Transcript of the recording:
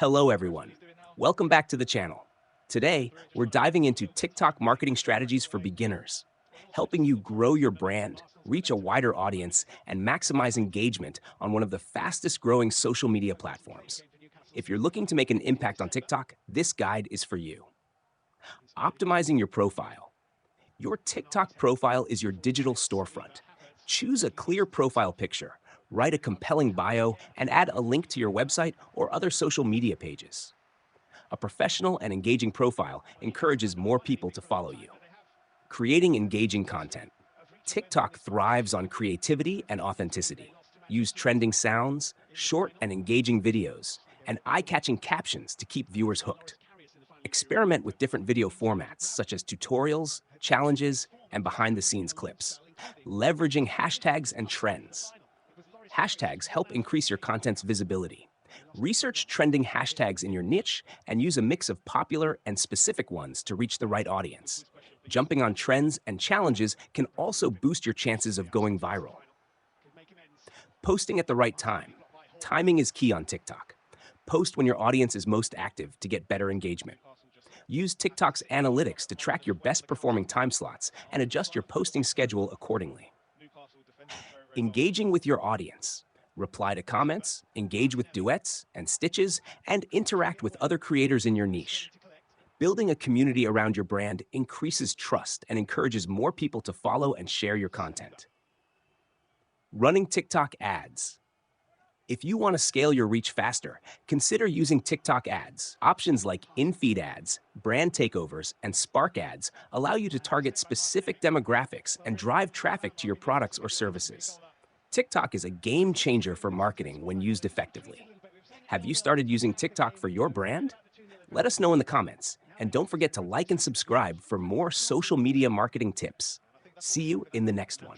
Hello, everyone. Welcome back to the channel. Today, we're diving into TikTok marketing strategies for beginners, helping you grow your brand, reach a wider audience, and maximize engagement on one of the fastest growing social media platforms. If you're looking to make an impact on TikTok, this guide is for you. Optimizing your profile. Your TikTok profile is your digital storefront. Choose a clear profile picture, write a compelling bio, and add a link to your website or other social media pages. A professional and engaging profile encourages more people to follow you. Creating engaging content. TikTok thrives on creativity and authenticity. Use trending sounds, short and engaging videos, and eye-catching captions to keep viewers hooked. Experiment with different video formats such as tutorials, challenges, and behind-the-scenes clips. Leveraging hashtags and trends. Hashtags help increase your content's visibility. Research trending hashtags in your niche and use a mix of popular and specific ones to reach the right audience. Jumping on trends and challenges can also boost your chances of going viral. Posting at the right time. Timing is key on TikTok. Post when your audience is most active to get better engagement. Use TikTok's analytics to track your best performing time slots and adjust your posting schedule accordingly. Engaging with your audience. Reply to comments, engage with duets and stitches, and interact with other creators in your niche. Building a community around your brand increases trust and encourages more people to follow and share your content. Running TikTok ads. If you want to scale your reach faster, consider using TikTok ads. Options like in-feed ads, brand takeovers, and Spark ads allow you to target specific demographics and drive traffic to your products or services. TikTok is a game changer for marketing when used effectively. Have you started using TikTok for your brand? Let us know in the comments, and don't forget to like and subscribe for more social media marketing tips. See you in the next one.